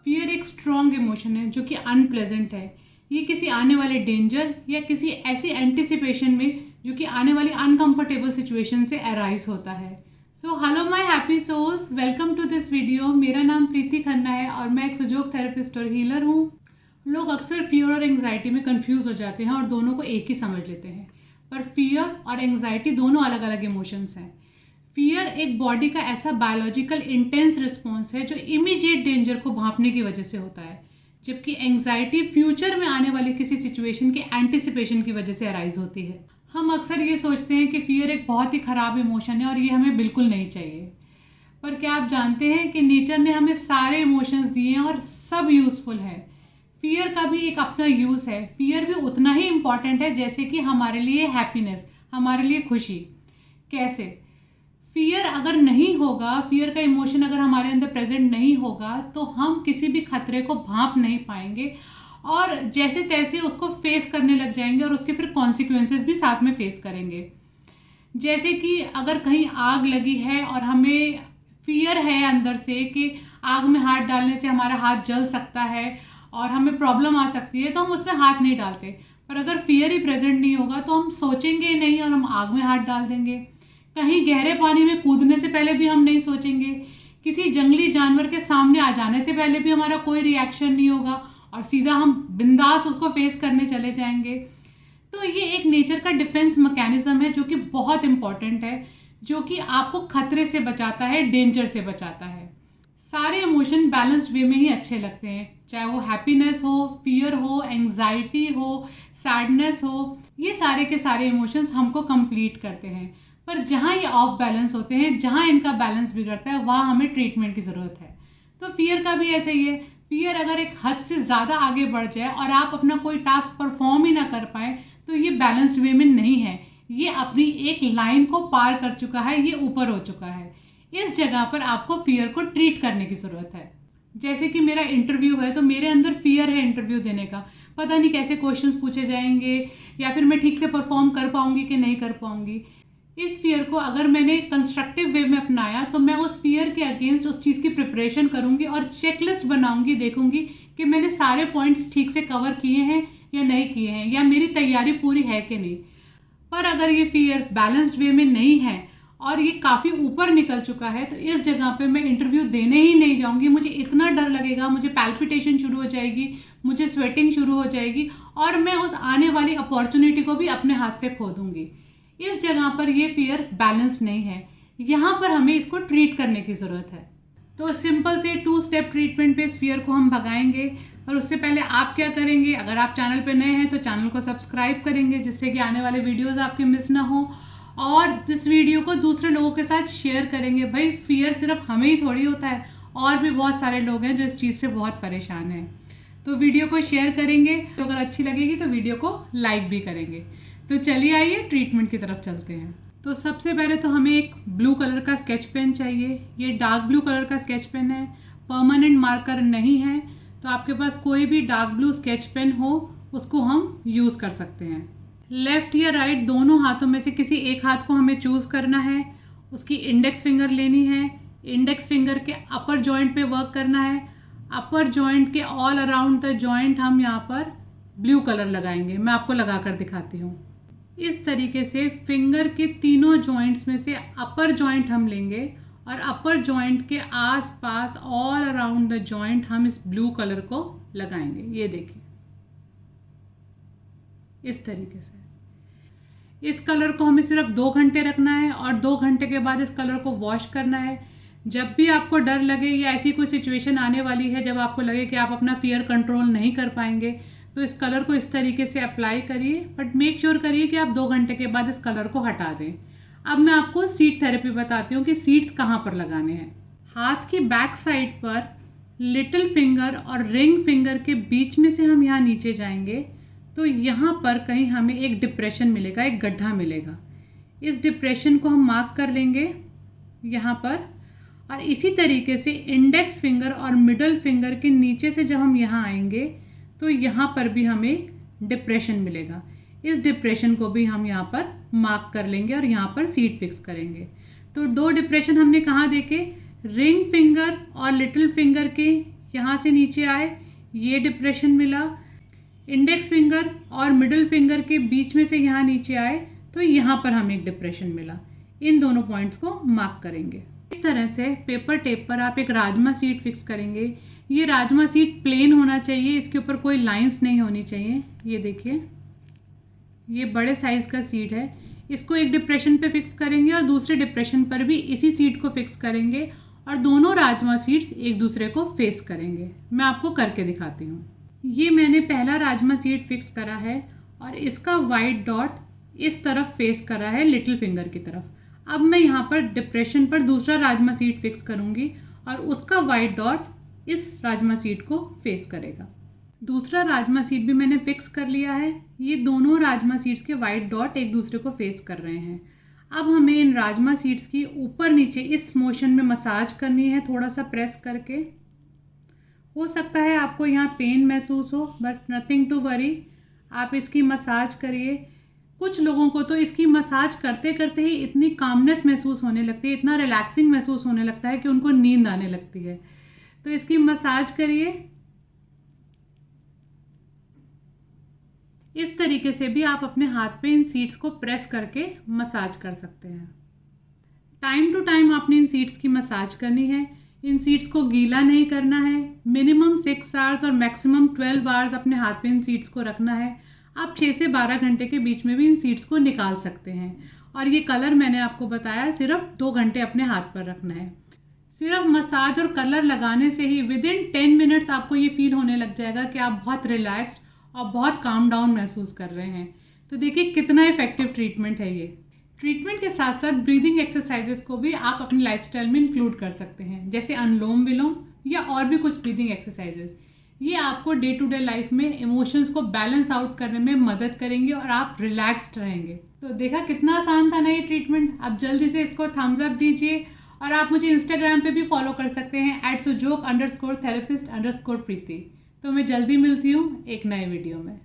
Fear एक strong emotion है जो कि अनप्लेजेंट है। ये किसी आने वाले डेंजर या किसी ऐसी एंटिसिपेशन में जो कि आने वाली अनकंफर्टेबल सिचुएशन से अराइज होता है। So hello my happy souls, welcome to this video. मेरा नाम प्रीति खन्ना है और मैं एक सुजोग थेरेपिस्ट और हीलर हूँ। लोग अक्सर फियर और एंग्जाइटी में कंफ्यूज हो जाते हैं और दोनों को एक ही समझ लेते हैं, पर फियर और एंग्जाइटी दोनों अलग अलग इमोशंस हैं। फियर एक बॉडी का ऐसा बायोलॉजिकल इंटेंस रिस्पॉन्स है जो इमीडिएट डेंजर को भांपने की वजह से होता है, जबकि एंग्जाइटी फ्यूचर में आने वाली किसी सिचुएशन के एंटिसिपेशन की वजह से अराइज होती है। हम अक्सर ये सोचते हैं कि फियर एक बहुत ही ख़राब इमोशन है और ये हमें बिल्कुल नहीं चाहिए, पर क्या आप जानते हैं कि नेचर ने हमें सारे इमोशंस दिए हैं और सब यूज़फुल है। फियर का भी एक अपना यूज़ है। फियर भी उतना ही इम्पॉर्टेंट है जैसे कि हमारे लिए हैप्पीनेस, हमारे लिए खुशी। कैसे? फियर अगर नहीं होगा, फियर का इमोशन अगर हमारे अंदर प्रेजेंट नहीं होगा तो हम किसी भी खतरे को भांप नहीं पाएंगे और जैसे तैसे उसको फेस करने लग जाएंगे और उसके फिर कॉन्सिक्वेंसेस भी साथ में फेस करेंगे। जैसे कि अगर कहीं आग लगी है और हमें फियर है अंदर से कि आग में हाथ डालने से हमारा हाथ जल सकता है और हमें प्रॉब्लम आ सकती है, तो हम उसमें हाथ नहीं डालते। पर अगर फियर ही प्रेजेंट नहीं होगा तो हम सोचेंगे नहीं और हम आग में हाथ डाल देंगे। कहीं गहरे पानी में कूदने से पहले भी हम नहीं सोचेंगे। किसी जंगली जानवर के सामने आ जाने से पहले भी हमारा कोई रिएक्शन नहीं होगा और सीधा हम बिंदास उसको फेस करने चले जाएंगे। तो ये एक नेचर का डिफेंस मैकेनिज्म है जो कि बहुत इंपॉर्टेंट है, जो कि आपको खतरे से बचाता है, डेंजर से बचाता है। सारे इमोशन बैलेंस्ड वे में ही अच्छे लगते हैं, चाहे वो हैप्पीनेस हो, फियर हो, एंग्जाइटी हो, सैडनेस हो। ये सारे के सारे इमोशंस हमको कंप्लीट करते हैं। पर जहाँ ये ऑफ बैलेंस होते हैं, जहाँ इनका बैलेंस बिगड़ता है, वहाँ हमें ट्रीटमेंट की ज़रूरत है। तो फियर का भी ऐसे ही है। फियर अगर एक हद से ज़्यादा आगे बढ़ जाए और आप अपना कोई टास्क परफॉर्म ही ना कर पाए तो ये बैलेंस्ड वे में नहीं है। ये अपनी एक लाइन को पार कर चुका है, ये ऊपर हो चुका है। इस जगह पर आपको फियर को ट्रीट करने की ज़रूरत है। जैसे कि मेरा इंटरव्यू है तो मेरे अंदर फियर है इंटरव्यू देने का। पता नहीं कैसे क्वेश्चंस पूछे जाएंगे या फिर मैं ठीक से परफॉर्म कर पाऊंगी कि नहीं कर पाऊंगी। इस फियर को अगर मैंने कंस्ट्रक्टिव वे में अपनाया तो मैं उस फियर के अगेंस्ट उस चीज़ की प्रिपरेशन करूंगी और चेकलिस्ट बनाऊंगी, देखूंगी कि मैंने सारे पॉइंट्स ठीक से कवर किए हैं या नहीं किए हैं, या मेरी तैयारी पूरी है कि नहीं। पर अगर ये फियर बैलेंस्ड वे में नहीं है और ये काफ़ी ऊपर निकल चुका है तो इस जगह पे मैं इंटरव्यू देने ही नहीं जाऊंगी। मुझे इतना डर लगेगा, मुझे पैल्पिटेशन शुरू हो जाएगी, मुझे स्वेटिंग शुरू हो जाएगी और मैं उस आने वाली अपॉर्चुनिटी को भी अपने हाथ से खो दूंगी। इस जगह पर ये फियर बैलेंस्ड नहीं है। यहाँ पर हमें इसको ट्रीट करने की ज़रूरत है। तो सिंपल से 2 स्टेप ट्रीटमेंट पे इस फियर को हम भगाएंगे। पर उससे पहले आप क्या करेंगे? अगर आप चैनल पे नए हैं तो चैनल को सब्सक्राइब करेंगे जिससे कि आने वाले वीडियोस आपके मिस ना हो, और इस वीडियो को दूसरे लोगों के साथ शेयर करेंगे। भाई फियर सिर्फ हमें ही थोड़ी होता है, और भी बहुत सारे लोग हैं जो इस चीज़ से बहुत परेशान हैं। तो वीडियो को शेयर करेंगे, तो अगर अच्छी लगेगी तो वीडियो को लाइक भी करेंगे। तो चलिए आइए ट्रीटमेंट की तरफ चलते हैं। तो सबसे पहले तो हमें एक ब्लू कलर का स्केच पेन चाहिए। ये डार्क ब्लू कलर का स्केच पेन है, परमानेंट मार्कर नहीं है। तो आपके पास कोई भी डार्क ब्लू स्केच पेन हो उसको हम यूज़ कर सकते हैं। लेफ़्ट या राइट दोनों हाथों में से किसी एक हाथ को हमें चूज़ करना है। उसकी इंडेक्स फिंगर लेनी है, इंडेक्स फिंगर के अपर जॉइंट पे वर्क करना है। अपर जॉइंट के ऑल अराउंड द जॉइंट हम यहाँ पर ब्लू कलर लगाएंगे। मैं आपको लगा कर दिखाती हूँ। इस तरीके से फिंगर के तीनों जॉइंट्स में से अपर जॉइंट हम लेंगे और अपर जॉइंट के आसपास ऑल अराउंड द जॉइंट हम इस ब्लू कलर को लगाएंगे। ये देखिए, इस तरीके से। इस कलर को हमें सिर्फ 2 घंटे रखना है और 2 घंटे के बाद इस कलर को वॉश करना है। जब भी आपको डर लगे या ऐसी कोई सिचुएशन आने वाली है जब आपको लगे कि आप अपना फियर कंट्रोल नहीं कर पाएंगे, तो इस कलर को इस तरीके से अप्लाई करिए, बट मेक श्योर करिए कि आप 2 घंटे के बाद इस कलर को हटा दें। अब मैं आपको सीड थेरेपी बताती हूँ कि सीड्स कहाँ पर लगाने हैं। हाथ की बैक साइड पर लिटिल फिंगर और रिंग फिंगर के बीच में से हम यहाँ नीचे जाएंगे तो यहाँ पर कहीं हमें एक डिप्रेशन मिलेगा, एक गड्ढा मिलेगा। इस डिप्रेशन को हम मार्क कर लेंगे यहाँ पर, और इसी तरीके से इंडेक्स फिंगर और मिडल फिंगर के नीचे से जब हम यहाँ आएंगे तो यहाँ पर भी हमें डिप्रेशन मिलेगा। इस डिप्रेशन को भी हम यहाँ पर मार्क कर लेंगे और यहाँ पर सीड फिक्स करेंगे। तो 2 डिप्रेशन हमने कहाँ देखे? रिंग फिंगर और लिटिल फिंगर के यहाँ से नीचे आए, ये डिप्रेशन मिला, इंडेक्स फिंगर और मिडिल फिंगर के बीच में से यहाँ नीचे आए तो यहाँ पर हमें एक डिप्रेशन मिला। इन दोनों पॉइंट्स को मार्क करेंगे। इस तरह से पेपर टेप पर आप एक राजमा सीड फिक्स करेंगे। ये राजमा सीड प्लेन होना चाहिए, इसके ऊपर कोई लाइंस नहीं होनी चाहिए। ये देखिए, ये बड़े साइज़ का सीड है। इसको एक डिप्रेशन पे फिक्स करेंगे और दूसरे डिप्रेशन पर भी इसी सीड को फिक्स करेंगे और दोनों राजमा सीड्स एक दूसरे को फेस करेंगे। मैं आपको करके दिखाती हूँ। ये मैंने पहला राजमा सीड फिक्स करा है और इसका वाइट डॉट इस तरफ फेस करा है लिटिल फिंगर की तरफ। अब मैं यहाँ पर डिप्रेशन पर दूसरा राजमा सीड फिक्स करूँगी और उसका वाइट डॉट इस राजमा सीड को फेस करेगा। दूसरा राजमा सीड भी मैंने फिक्स कर लिया है। ये दोनों राजमा सीड्स के वाइट डॉट एक दूसरे को फेस कर रहे हैं। अब हमें इन राजमा सीड्स की ऊपर नीचे इस मोशन में मसाज करनी है, थोड़ा सा प्रेस करके। हो सकता है आपको यहाँ पेन महसूस हो, बट नथिंग टू वरी, आप इसकी मसाज करिए। कुछ लोगों को तो इसकी मसाज करते करते ही इतनी कामनेस महसूस होने लगती है, इतना रिलैक्सिंग महसूस होने लगता है कि उनको नींद आने लगती है। तो इसकी मसाज करिए। इस तरीके से भी आप अपने हाथ पे इन सीड्स को प्रेस करके मसाज कर सकते हैं। टाइम टू टाइम आपने इन सीड्स की मसाज करनी है। इन सीड्स को गीला नहीं करना है। मिनिमम 6 आवर्स और मैक्सिमम 12 आवर्स अपने हाथ पे इन सीड्स को रखना है। आप 6 से 12 घंटे के बीच में भी इन सीड्स को निकाल सकते हैं। और ये कलर मैंने आपको बताया, सिर्फ 2 घंटे अपने हाथ पर रखना है। सिर्फ मसाज और कलर लगाने से ही विदिन 10 मिनट्स आपको ये फील होने लग जाएगा कि आप बहुत रिलैक्स्ड और बहुत काम डाउन महसूस कर रहे हैं। तो देखिए कितना इफेक्टिव ट्रीटमेंट है ये। ट्रीटमेंट के साथ साथ ब्रीदिंग एक्सरसाइजेस को भी आप अपनी लाइफस्टाइल में इंक्लूड कर सकते हैं, जैसे अनुलोम विलोम या और भी कुछ ब्रीदिंग एक्सरसाइजेस। ये आपको डे टू डे लाइफ में इमोशंस को बैलेंस आउट करने में मदद करेंगे और आप रिलैक्स्ड रहेंगे। तो देखा कितना आसान था ना ये ट्रीटमेंट। आप जल्दी से इसको थम्स अप दीजिए और आप मुझे इंस्टाग्राम पे भी फॉलो कर सकते हैं @sujok_therapist_प्रीति। तो मैं जल्दी मिलती हूँ एक नए वीडियो में।